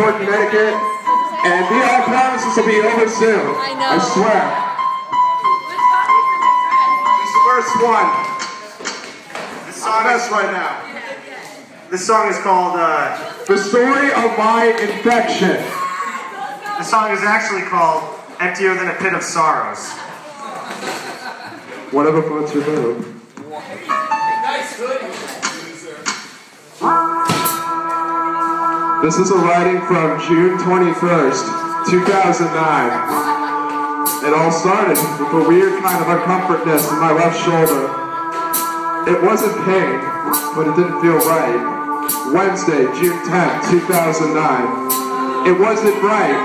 Bridgeport, Connecticut. And I promise this will be over soon. I swear. This is verse 1. This song is right now. This song is called The Story of My Infection. The song is actually called Emptier Than a Pit of Sorrows. Whatever floats your boat. Nice hoodie. This is a writing from June 21st, 2009. It all started with a weird kind of uncomfortness in my left shoulder. It wasn't pain, but it didn't feel right. Wednesday, June 10th, 2009. It wasn't right.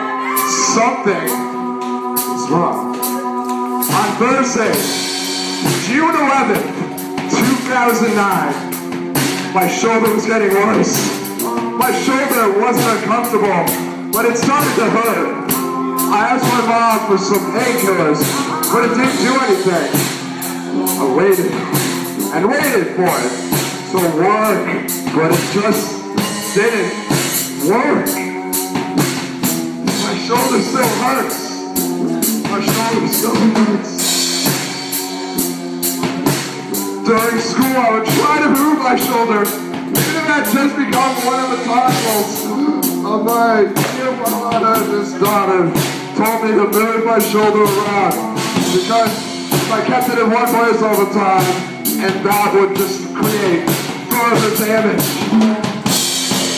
Something was wrong. On Thursday, June 11th, 2009, my shoulder was getting worse. My shoulder wasn't uncomfortable, but it started to hurt. I asked my mom for some painkillers, but it didn't do anything. I waited and waited for it to work, but it just didn't work. My shoulder still hurts. My shoulder still hurts. During school, I would try to move my shoulder. Maybe that just become one of the titles of my dear father's daughter told me to move my shoulder around because if I kept it in one place all the time, and that would just create further damage.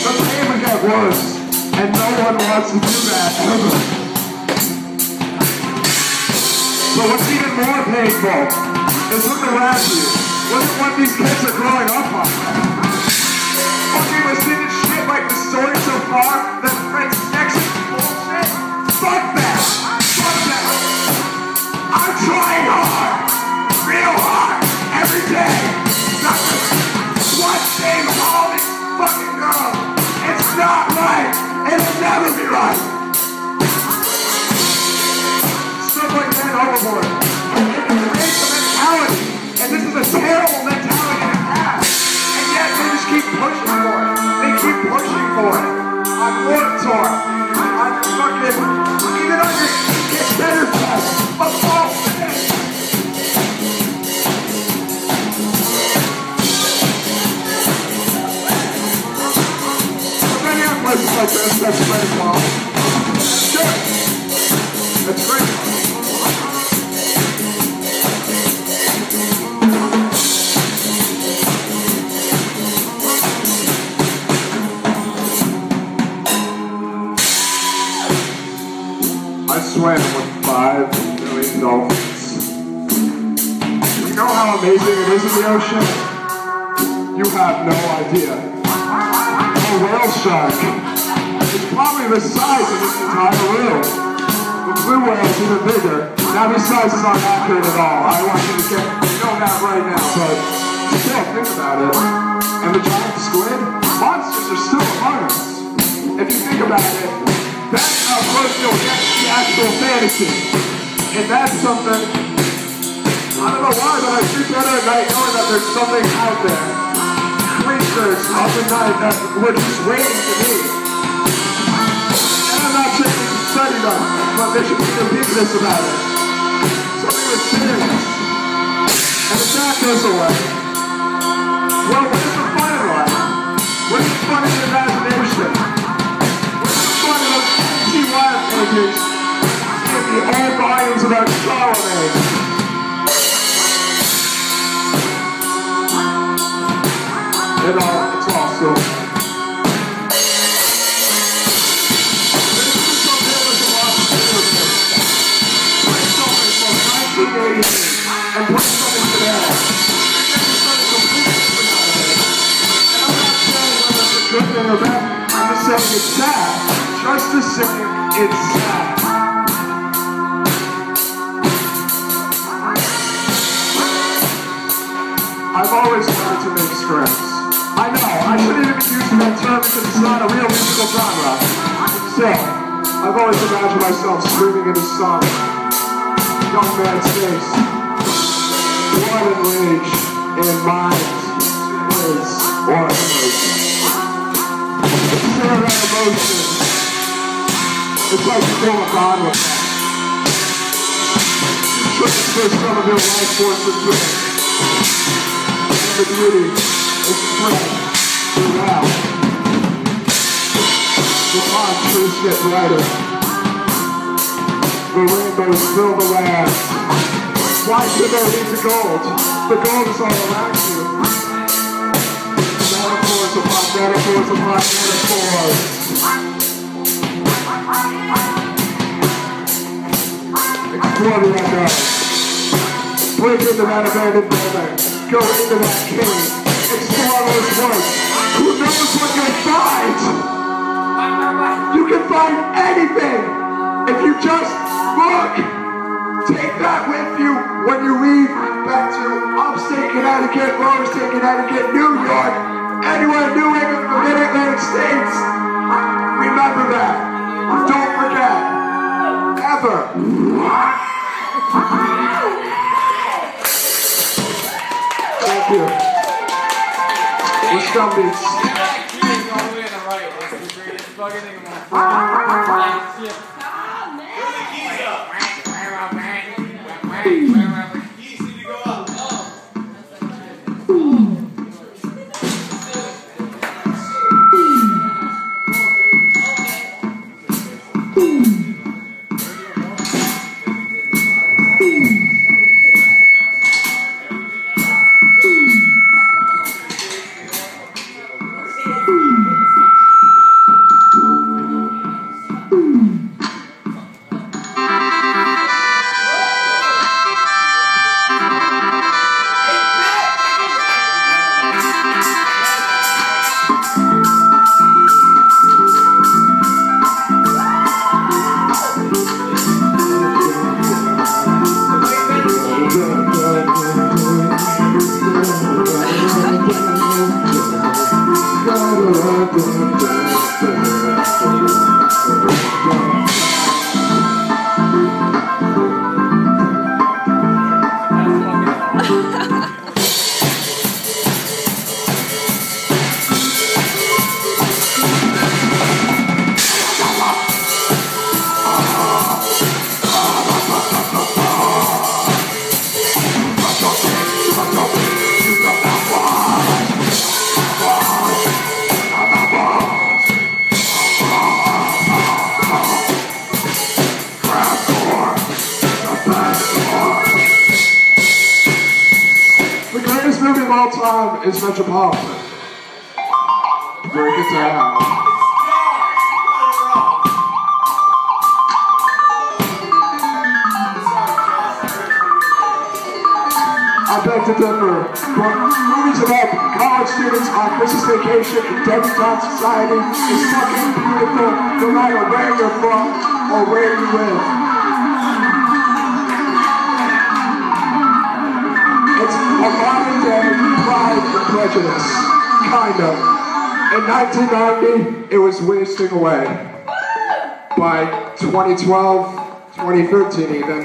The pain would get worse, and no one wants to do that ever. So what's even more painful is look around you. Look at what these kids are growing up on. Fucking listening to shit like the story so far that Fred's section bullshit. Fuck that! Fuck that! I'm trying hard! Real hard! Every day! Not just one thing of all these fucking girls! It's not right! It'll never be right! Stuff like men overboard. It creates a mentality! And this is a terrible mentality to have! And yet they just keep pushing for it! They keep pushing for it! On Warped Tour! On fucking... even on your Get Better Fest! Of all things! Places like this, that's great ball. Sure. That's great. I swam with 5 million dolphins. You know how amazing it is in the ocean? You have no idea. A whale shark is probably the size of this entire room. The blue whale is even bigger. Now these sizes aren't accurate at all. I want you to know that right now, but still think about it. And the giant squid, monsters are still among us. If you think about it, that's how close you'll get to the actual fantasy. And that's something, I don't know why, but I sleep better at night knowing that there's something out there. Creatures of the night that were just waiting for me. And I'm not saying you should study them, but there should be a business about it. Something that's serious. And if that goes away, well, where's the fun in life? Where's the fun in your imagination? Where's the fun in those empty wire pages in the old volumes of our Charlemagne? It's all still. This is something that was a lot of business. Play something from 1988 and play something today. This is something completely different out of it. And I'm not saying whether it's a good thing or bad. I'm just saying it's sad. Just to say it's sad. I've always wanted to make scripts. I know, I shouldn't even be using that term because it's not a real musical genre. Still, I've always imagined myself screaming into some young man's face. Blood and rage in mind, his or hers. It's pure emotion. It's like you feel a God with that. Transfer some of your life force into it. And the beauty is spread throughout. The palm trees get brighter. The rainbows fill the land. Why should there be the gold? The gold is all around you. Metaphors upon metaphors upon metaphors. Explore the unknown. Break into that abandoned building. Go into that cave. Explore those woods. Who knows what you'll find? You can find anything if you just look. Take that with you when you leave back to upstate Connecticut, lower state Connecticut, New York, anywhere New England, the Mid-Atlantic States. Remember that. Don't forget. Ever. Thank you. We're Scum Beats. All the way on the right. That's the greatest fucking thing of my life. All time is Metropolitan. Break it down. I beg to differ. Movies about college students on Christmas vacation in debutante society is fucking beautiful, no matter where you're from or where you live. It's a modern day Pride and Prejudice, kind of. In 1990, it was wasting away. By 2012, 2013 even,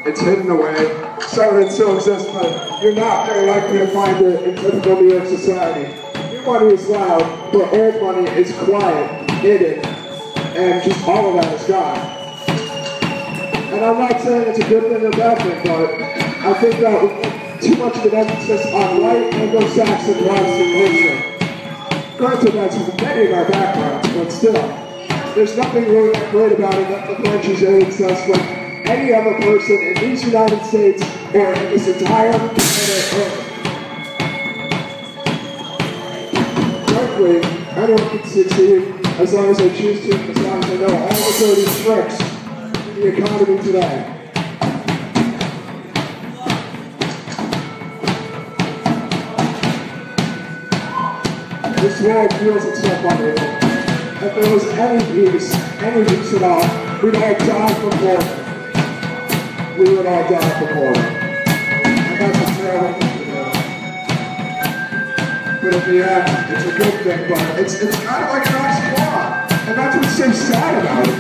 it's hidden away. Some of it still exists, but you're not very likely to find it in typical New York society. New money is loud, but old money is quiet, hidden, and just all of that is gone. And I'm not saying it's a good thing or bad thing, but I think that too much of an emphasis on white Anglo-Saxon Protestant culture. Granted, that's many of our backgrounds, but still, there's nothing really that great about it that differentiates us from any other person in these United States or in this entire planet Earth. Frankly, anyone can succeed as long as they choose to, as long as they know all the dirty tricks in the economy today. This world feels itself unreal. If there was any peace at all, we'd all die for more. We would all die for more. And that's a terrible thing to do. But in the end, it's a good thing, but it's kind of like an oxymoron. And that's what's so sad about it.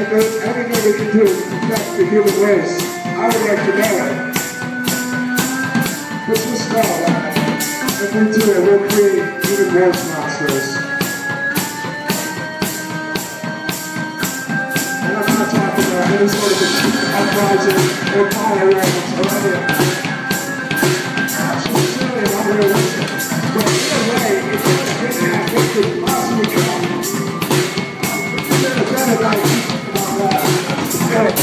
If there's anything we can do to protect the human race, I would like to know it. This will spell that if we do it, we'll create even worse monsters. any sort of uprising or power levels or any of that. Actually, silly and unrealistic. But either way, it just didn't have what could possibly come. It's been a better about that.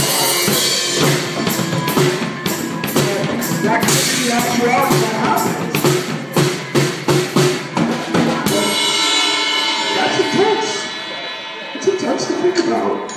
That could be the actuality that happens. That's intense. It's intense to think about.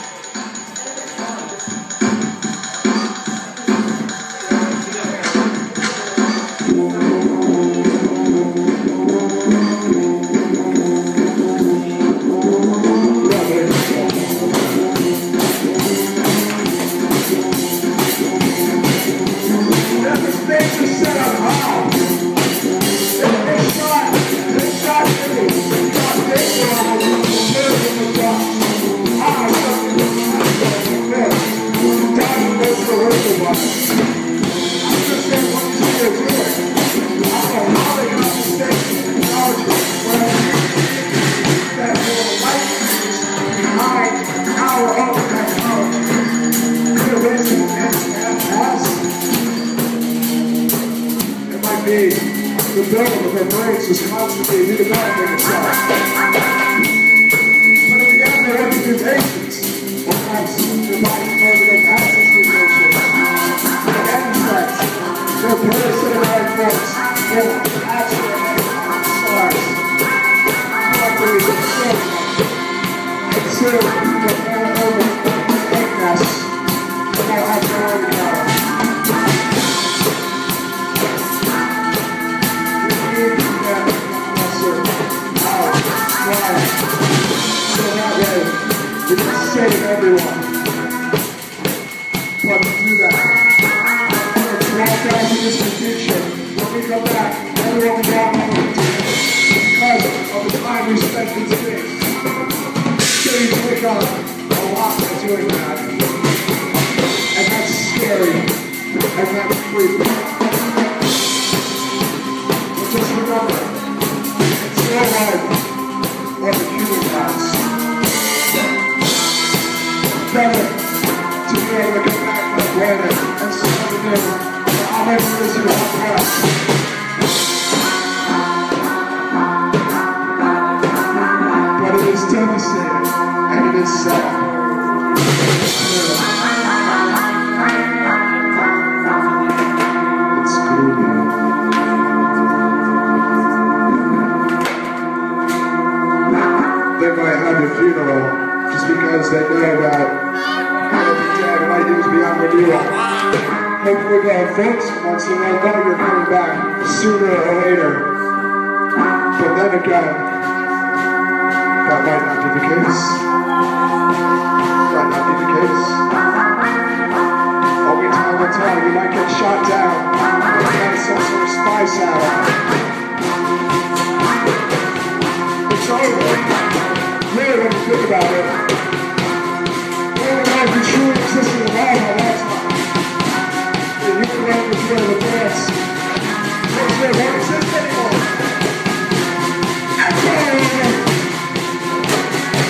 The building of their brains was constantly redeveloping itself. But at the end, their representations, or perhaps their body further access to emotions, their insights, their parasitic force, their actual stars, collectively consumed the paranormal thickness of our actuality power. We can save everyone. But to do that, let's walk out to this future. When we come back, everyone will walk home because of the time we spent in space. So you click on a lot by doing that. And that's scary. And that's creepy. But just remember, it's no life or the human past. Better to be able to get back to the planet and start anew. How many years you have left? But it is devastating and it is sad. It's gloomy. They might have your funeral just because they know that might use beyond renewal. Hopefully they'll think once and they'll know you're coming back sooner or later. But then again, that might not be the case. Might not be the case. Only time will tell. You might get shot down. You might have some sort of spy satellite. It's over. Really, when you think about it, if you truly exist in the world at that time, then you can run this way with dance. Because they won't exist anymore. That's all over.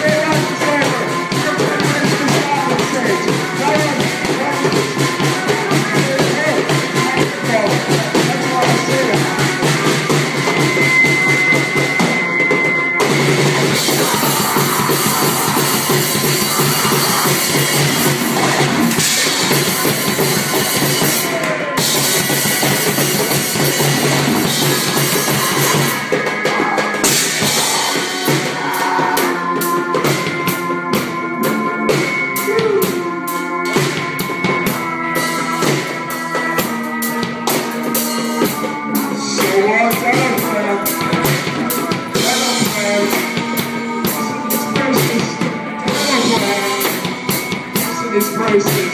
Their life is over. Your generation is off the stage. That's why I say that. These places,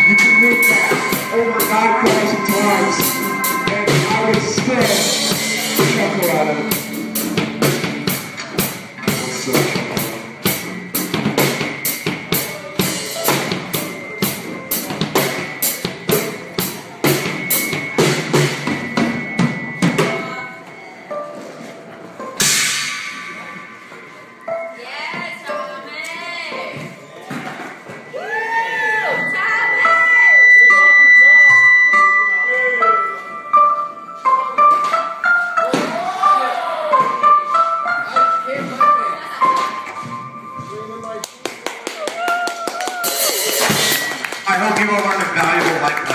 you can make that over 9,000 times, and I would still chuckle at it. people have learned a valuable life